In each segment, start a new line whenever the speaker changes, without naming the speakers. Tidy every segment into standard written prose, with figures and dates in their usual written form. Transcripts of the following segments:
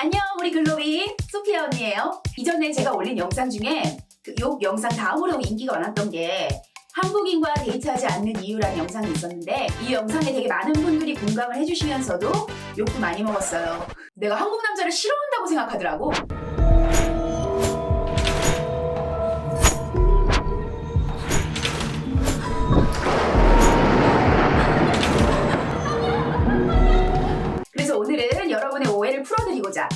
안녕, 우리 글로비 소피아 언니예요. 이전에 제가 올린 영상 중에 욕 영상 다음으로 인기가 많았던 게 한국인과 데이트하지 않는 이유라는 영상이 있었는데 이 영상에 되게 많은 분들이 공감을 해주시면서도 욕도 많이 먹었어요. 내가 한국 남자를 싫어한다고 생각하더라고. 그래서 오늘은 여러분의 오해를 풀어드리고자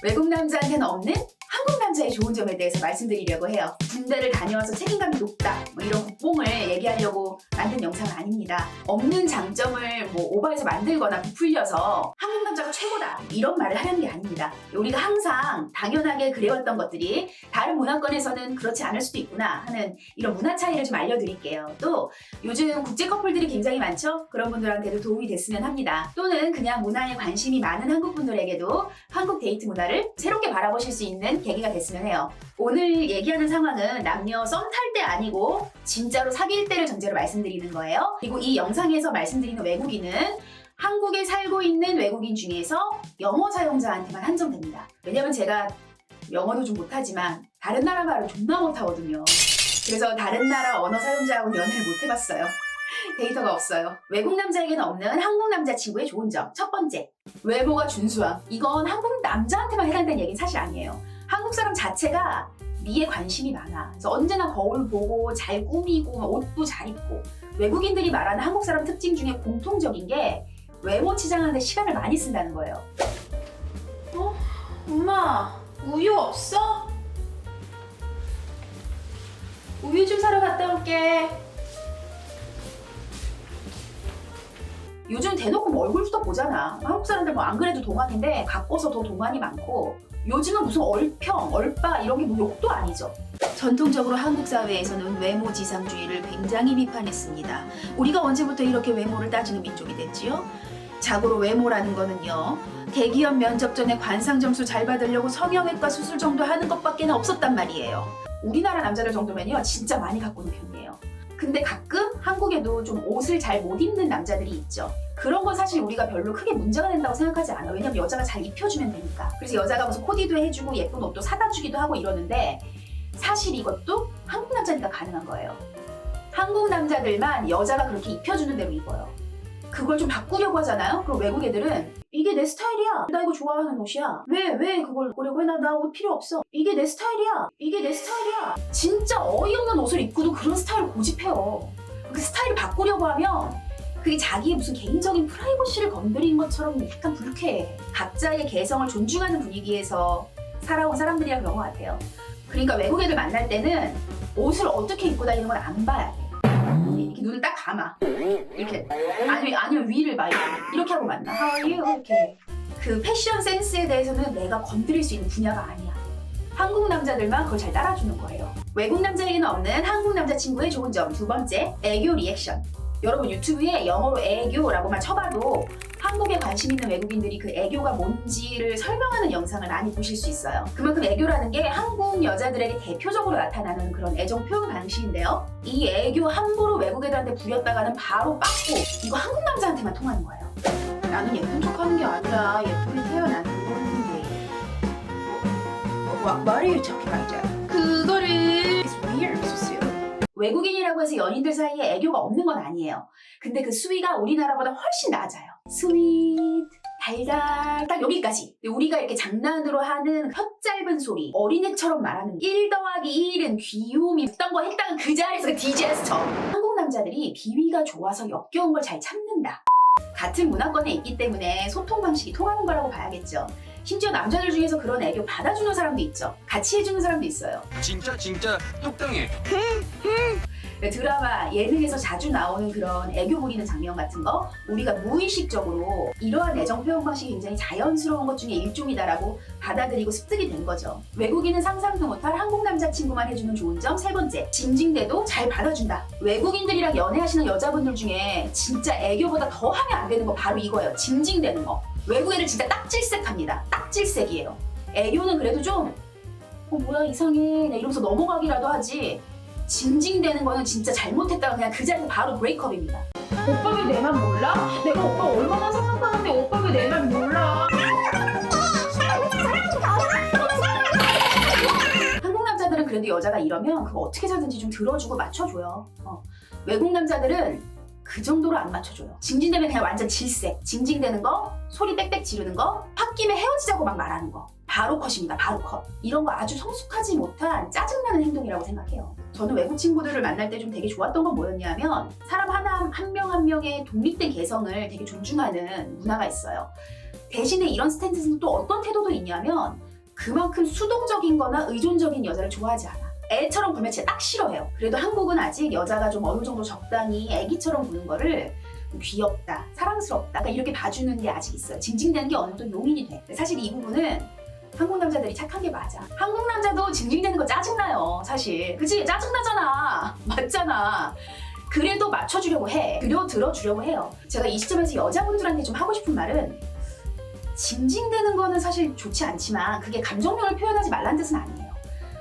외국 남자한테는 없는 한국 남자의 좋은 점에 대해서 말씀드리려고 해요. 군대를 다녀와서 책임감이 높다 뭐 이런 국뽕을 얘기하려고 만든 영상은 아닙니다. 없는 장점을 오버해서 만들거나 부풀려서 한국 남자가 최고다 이런 말을 하려는 게 아닙니다. 우리가 항상 당연하게 그래왔던 것들이 다른 문화권에서는 그렇지 않을 수도 있구나 하는 이런 문화 차이를 좀 알려드릴게요. 또 요즘 국제 커플들이 굉장히 많죠? 그런 분들한테도 도움이 됐으면 합니다. 또는 그냥 문화에 관심이 많은 한국 분들에게도 한국 데이트 문화를 새롭게 바라보실 수 있는 계기가 됐으면 해요. 오늘 얘기하는 상황은 남녀 썸 탈 때 아니고 진짜로 사귈 때를 전제로 말씀드리는 거예요. 그리고 이 영상에서 말씀드리는 외국인은 한국에 살고 있는 외국인 중에서 영어 사용자한테만 한정됩니다. 왜냐면 제가 영어도 좀 못하지만 다른 나라 말을 존나 못하거든요. 그래서 다른 나라 언어 사용자하고는 연애를 못 해봤어요. 데이터가 없어요. 외국 남자에게는 없는 한국 남자친구의 좋은 점. 첫 번째, 외모가 준수함. 이건 한국 남자한테만 해당되는 얘기는 사실 아니에요. 한국 사람 자체가 미에 관심이 많아. 그래서 언제나 거울 보고 잘 꾸미고 옷도 잘 입고. 외국인들이 말하는 한국 사람 특징 중에 공통적인 게 외모 치장하는데 시간을 많이 쓴다는 거예요. 엄마, 우유 없어? 우유 좀 사러 갔다 올게. 요즘 대놓고 얼굴부터 보잖아. 한국 사람들 안 그래도 동안인데 가꿔서 더 동안이 많고 요즘은 무슨 얼평, 얼빠 이런 게 욕도 아니죠. 전통적으로 한국 사회에서는 외모 지상주의를 굉장히 비판했습니다. 우리가 언제부터 이렇게 외모를 따지는 민족이 됐지요? 자고로 외모라는 거는요. 대기업 면접 전에 관상 점수 잘 받으려고 성형외과 수술 정도 하는 것밖에 없었단 말이에요. 우리나라 남자들 정도면요. 진짜 많이 갖고 있는 편이에요. 근데 가끔 한국에도 좀 옷을 잘 못 입는 남자들이 있죠. 그런 건 사실 우리가 별로 크게 문제가 된다고 생각하지 않아. 왜냐면 여자가 잘 입혀주면 되니까. 그래서 여자가 무슨 코디도 해주고 예쁜 옷도 사다 주기도 하고 이러는데 사실 이것도 한국 남자니까 가능한 거예요. 한국 남자들만 여자가 그렇게 입혀주는 대로 입어요. 그걸 좀 바꾸려고 하잖아요. 그럼 외국 애들은 이게 내 스타일이야. 나 이거 좋아하는 옷이야. 왜 그걸 보려고 해? 나 옷 필요 없어. 이게 내 스타일이야. 이게 내 스타일이야. 진짜 어이없는 옷을 입고도 그런 스타일을 고집해요. 그 스타일을 바꾸려고 하면 그게 자기의 무슨 개인적인 프라이버시를 건드린 것처럼 약간 불쾌해. 각자의 개성을 존중하는 분위기에서 살아온 사람들이라 그런 것 같아요. 그러니까 외국 애들 만날 때는 옷을 어떻게 입고 다니는 건 안 봐야 돼. 이렇게 눈을 딱 감아. 이렇게. 아니면 위를 봐. 이렇게 하고 만나. 이렇게. 그 패션 센스에 대해서는 내가 건드릴 수 있는 분야가 아니야. 한국 남자들만 그걸 잘 따라주는 거예요. 외국 남자에게는 없는 한국 남자친구의 좋은 점. 두 번째, 애교 리액션. 여러분 유튜브에 영어로 애교라고만 쳐봐도 한국에 관심 있는 외국인들이 그 애교가 뭔지를 설명하는 영상을 많이 보실 수 있어요. 그만큼 애교라는 게 한국 여자들에게 대표적으로 나타나는 그런 애정 표현 방식인데요. 이 애교 함부로 외국 애들한테 부렸다가는 바로 빠꾸. 이거 한국 남자한테만 통하는 거예요. 나는 예쁜 척하는 게 아니라 예쁘게 태어난 그건데. What are you talking about? 그거를 It's weird, 소스요. 외국인이라고 해서 연인들 사이에 애교가 없는 건 아니에요. 근데 그 수위가 우리나라보다 훨씬 낮아요. 스윗, 달달, 딱 여기까지. 우리가 이렇게 장난으로 하는 혀 짧은 소리, 어린애처럼 말하는 1 더하기 1은 귀요미, 했던 거 했다가 그 자리에서 그 디제스처. 한국 남자들이 비위가 좋아서 역겨운 걸 잘 참는다. 같은 문화권에 있기 때문에 소통 방식이 통하는 거라고 봐야겠죠. 심지어 남자들 중에서 그런 애교 받아주는 사람도 있죠. 같이 해주는 사람도 있어요.
진짜 똑당해.
드라마, 예능에서 자주 나오는 그런 애교 부리는 장면 같은 거 우리가 무의식적으로 이러한 애정 표현 방식이 굉장히 자연스러운 것 중에 일종이다라고 받아들이고 습득이 된 거죠. 외국인은 상상도 못할 한국 남자친구만 해주는 좋은 점. 세 번째, 징징대도 잘 받아준다. 외국인들이랑 연애하시는 여자분들 중에 진짜 애교보다 더 하면 안 되는 거 바로 이거예요. 징징대는 거. 외국 애들 진짜 딱질색합니다. 딱질색이에요. 애교는 그래도 좀 뭐야 이상해 이러면서 넘어가기라도 하지 징징대는 거는 진짜 잘못했다가 그냥 그 자리에서 바로 브레이크업입니다. 오빠 왜 내 맘 몰라? 내가 오빠 얼마나 생각하는데 오빠 왜 내 맘 몰라? 여자가 이러면 그거 어떻게 사든지 좀 들어주고 맞춰줘요. 외국 남자들은 그 정도로 안 맞춰줘요. 징징대면 그냥 완전 질색. 징징대는 거, 소리 빽빽 지르는 거, 홧김에 헤어지자고 막 말하는 거. 바로 컷입니다. 바로 컷. 이런 거 아주 성숙하지 못한 짜증나는 행동이라고 생각해요. 저는 외국 친구들을 만날 때 좀 되게 좋았던 건 뭐였냐면 사람 한 명 한 명의 독립된 개성을 되게 존중하는 문화가 있어요. 대신에 이런 스탠스는 또 어떤 태도도 있냐면 그만큼 수동적인 거나 의존적인 여자를 좋아하지 않아. 애처럼 굴면 진짜 딱 싫어해요. 그래도 한국은 아직 여자가 좀 어느 정도 적당히 애기처럼 구는 거를 귀엽다, 사랑스럽다 이렇게 봐주는 게 아직 있어요. 징징대는 게 어느 정도 용인이 돼. 사실 이 부분은 한국 남자들이 착한 게 맞아. 한국 남자도 징징대는 거 짜증나요, 사실. 그치? 짜증나잖아. 맞잖아. 그래도 맞춰주려고 해. 들어주려고 해요. 제가 이 시점에서 여자분들한테 좀 하고 싶은 말은 징징대는 거는 사실 좋지 않지만 그게 감정력을 표현하지 말라는 뜻은 아니에요.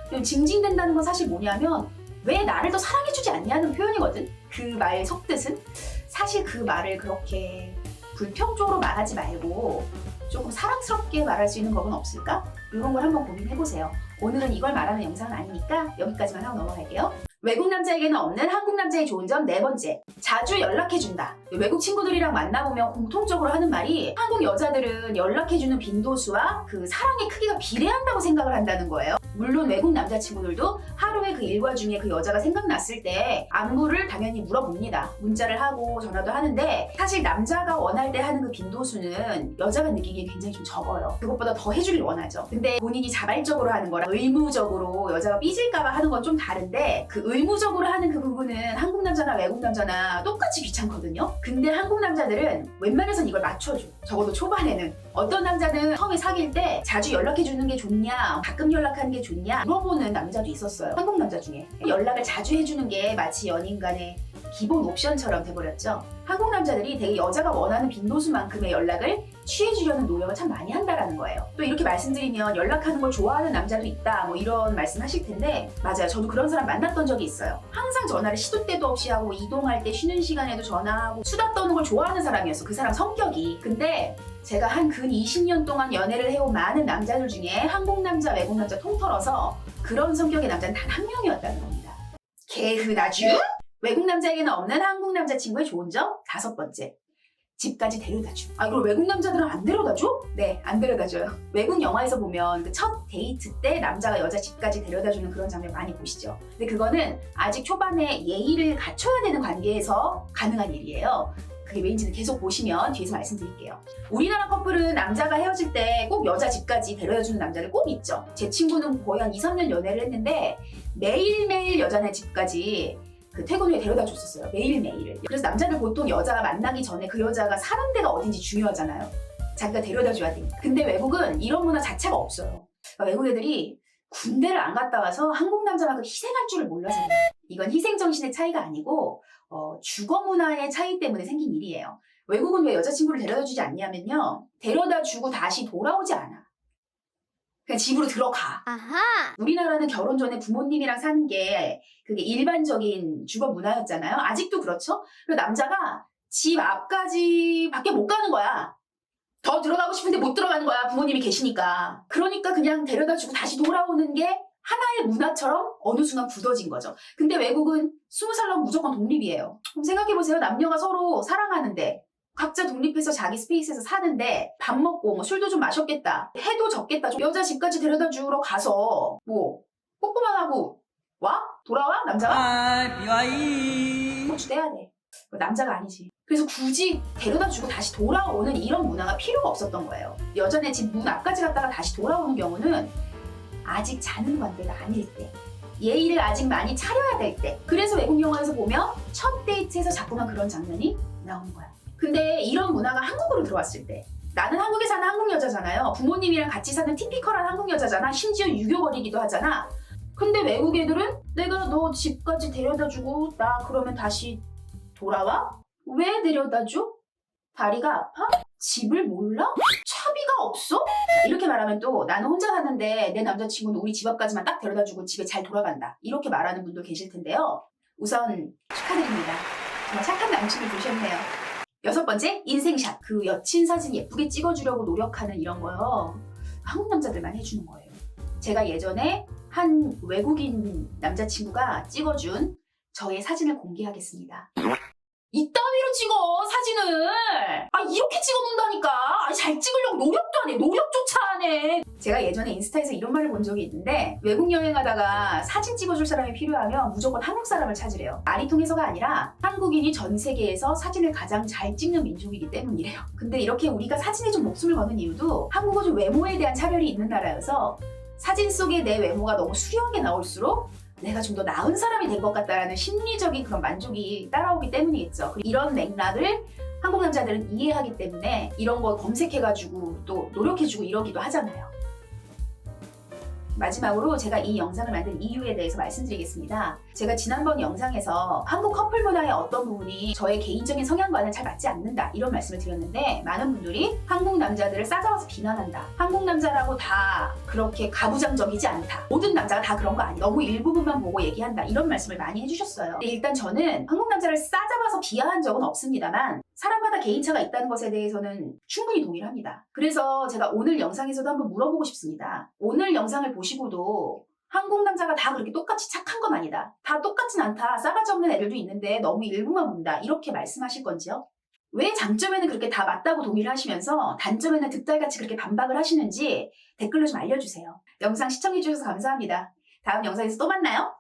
그리고 징징댄다는 건 사실 뭐냐면 왜 나를 더 사랑해주지 않냐는 표현이거든. 그 말 속뜻은 사실 그 말을 그렇게 불평적으로 말하지 말고 조금 사랑스럽게 말할 수 있는 법은 없을까? 이런 걸 한번 고민해보세요. 오늘은 이걸 말하는 영상은 아니니까 여기까지만 하고 넘어갈게요. 외국 남자에게는 없는 한국 남자의 좋은 점 4번째. 자주 연락해준다. 외국 친구들이랑 만나보면 공통적으로 하는 말이 한국 여자들은 연락해주는 빈도수와 그 사랑의 크기가 비례한다고 생각을 한다는 거예요. 물론 외국 남자친구들도 하루에 그 일과 중에 그 여자가 생각났을 때 안부를 당연히 물어봅니다. 문자를 하고 전화도 하는데 사실 남자가 원할 때 하는 그 빈도수는 여자가 느끼기에 굉장히 좀 적어요. 그것보다 더 해주길 원하죠. 근데 본인이 자발적으로 하는 거랑 의무적으로 여자가 삐질까봐 하는 건 좀 다른데 그 의무적으로 하는 그 부분은 한국 남자나 외국 남자나 똑같이 귀찮거든요. 근데 한국 남자들은 웬만해선 이걸 맞춰줘. 적어도 초반에는. 어떤 남자는 처음에 사귈 때 자주 연락해주는 게 좋냐, 가끔 연락하는 게 좋냐 물어보는 남자도 있었어요. 한국 남자 중에. 연락을 자주 해주는 게 마치 연인 간의 기본 옵션처럼 돼버렸죠. 한국 남자들이 되게 여자가 원하는 빈도수만큼의 연락을 취해주려는 노력을 참 많이 한다라는 거예요. 또 이렇게 말씀드리면 연락하는 걸 좋아하는 남자도 있다 뭐 이런 말씀 하실 텐데 맞아요. 저도 그런 사람 만났던 적이 있어요. 항상 전화를 시도 때도 없이 하고 이동할 때 쉬는 시간에도 전화하고 수다 떠는 걸 좋아하는 사람이었어. 그 사람 성격이. 근데 제가 한 근 20년 동안 연애를 해온 많은 남자들 중에 한국 남자, 외국 남자 통틀어서 그런 성격의 남자는 단 한 명이었다는 겁니다. 개흐나주? 외국 남자에게는 없는 한국 남자친구의 좋은 점 5번째. 집까지 데려다줘. 그럼 외국 남자들은 안 데려다줘? 네, 안 데려다줘요. 외국 영화에서 보면 그 첫 데이트 때 남자가 여자 집까지 데려다주는 그런 장면 많이 보시죠. 근데 그거는 아직 초반에 예의를 갖춰야 되는 관계에서 가능한 일이에요. 그게 왜인지는 계속 보시면 뒤에서 말씀드릴게요. 우리나라 커플은 남자가 헤어질 때 꼭 여자 집까지 데려다주는 남자들 꼭 있죠. 제 친구는 거의 한 2, 3년 연애를 했는데 매일매일 여자네 집까지 그 퇴근 후에 데려다 줬었어요. 매일매일을. 그래서 남자들 보통 여자가 만나기 전에 그 여자가 사는 데가 어딘지 중요하잖아요. 자기가 데려다 줘야 되니까. 근데 외국은 이런 문화 자체가 없어요. 그러니까 외국 애들이 군대를 안 갔다 와서 한국 남자만큼 희생할 줄을 몰라서 그래요. 이건 희생정신의 차이가 아니고 주거 문화의 차이 때문에 생긴 일이에요. 외국은 왜 여자친구를 데려다 주지 않냐면요. 데려다 주고 다시 돌아오지 않아. 그냥 집으로 들어가.
아하.
우리나라는 결혼 전에 부모님이랑 사는 게 그게 일반적인 주거 문화였잖아요. 아직도 그렇죠? 그리고 남자가 집 앞까지 밖에 못 가는 거야. 더 들어가고 싶은데 못 들어가는 거야. 부모님이 계시니까. 그러니까 그냥 데려다 주고 다시 돌아오는 게 하나의 문화처럼 어느 순간 굳어진 거죠. 근데 외국은 20살 넘으면 무조건 독립이에요. 그럼 생각해보세요. 남녀가 서로 사랑하는데 각자 독립해서 자기 스페이스에서 사는데 밥 먹고 뭐 술도 좀 마셨겠다. 해도 졌겠다. 좀 여자 집까지 데려다 주러 가서 뭐 뽀뽀만 하고 와? 돌아와? 남자가? 주대야 돼. 남자가 아니지. 그래서 굳이 데려다 주고 다시 돌아오는 이런 문화가 필요가 없었던 거예요. 여자네 집 문 앞까지 갔다가 다시 돌아오는 경우는 아직 자는 관계가 아닐 때, 예의를 아직 많이 차려야 될 때. 그래서 외국 영화에서 보면 첫 데이트에서 자꾸만 그런 장면이 나오는 거야. 근데 이런 문화가 한국으로 들어왔을 때 나는 한국에 사는 한국 여자잖아요. 부모님이랑 같이 사는 티피컬한 한국 여자잖아. 심지어 유교거리기도 하잖아. 근데 외국 애들은 내가 너 집까지 데려다주고 나 그러면 다시 돌아와? 왜 데려다줘? 다리가 아파? 집을 몰라? 차비가 없어? 이렇게 말하면 또 나는 혼자 사는데 내 남자친구는 우리 집 앞까지만 딱 데려다주고 집에 잘 돌아간다. 이렇게 말하는 분도 계실 텐데요. 우선 축하드립니다. 정말 착한 남친을 두셨네요. 6번째, 인생샷. 그 여친 사진 예쁘게 찍어주려고 노력하는 이런 거요. 한국 남자들만 해주는 거예요. 제가 예전에 한 외국인 남자친구가 찍어준 저의 사진을 공개하겠습니다. 이따위로 찍어 사진을. 이렇게 찍어놓는다니까. 잘 찍으려고 노력도 안 해. 노력조차 안 해. 제가 예전에 인스타에서 이런 말을 본 적이 있는데 외국 여행하다가 사진 찍어줄 사람이 필요하면 무조건 한국 사람을 찾으래요. 말이 통해서가 아니라 한국인이 전 세계에서 사진을 가장 잘 찍는 민족이기 때문이래요. 근데 이렇게 우리가 사진에 좀 목숨을 거는 이유도 한국은 좀 외모에 대한 차별이 있는 나라여서 사진 속에 내 외모가 너무 수려하게 나올수록 내가 좀 더 나은 사람이 된 것 같다라는 심리적인 그런 만족이 따라오기 때문이겠죠. 이런 맥락을 한국 남자들은 이해하기 때문에 이런 거 검색해가지고 또 노력해주고 이러기도 하잖아요. 마지막으로 제가 이 영상을 만든 이유에 대해서 말씀드리겠습니다. 제가 지난번 영상에서 한국 커플 문화의 어떤 부분이 저의 개인적인 성향과는 잘 맞지 않는다 이런 말씀을 드렸는데 많은 분들이 한국 남자들을 싸잡아서 비난한다. 한국 남자라고 다 그렇게 가부장적이지 않다. 모든 남자가 다 그런 거 아니야. 너무 일부분만 보고 얘기한다. 이런 말씀을 많이 해주셨어요. 근데 일단 저는 한국 남자를 싸잡아서 비하한 적은 없습니다만 사람마다 개인차가 있다는 것에 대해서는 충분히 동의를 합니다. 그래서 제가 오늘 영상에서도 한번 물어보고 싶습니다. 오늘 영상을 보시고도 한국 남자가 다 그렇게 똑같이 착한 건 아니다. 다 똑같진 않다. 싸가지 없는 애들도 있는데 너무 일부만 본다. 이렇게 말씀하실 건지요? 왜 장점에는 그렇게 다 맞다고 동의를 하시면서 단점에는 득달같이 그렇게 반박을 하시는지 댓글로 좀 알려주세요. 영상 시청해주셔서 감사합니다. 다음 영상에서 또 만나요.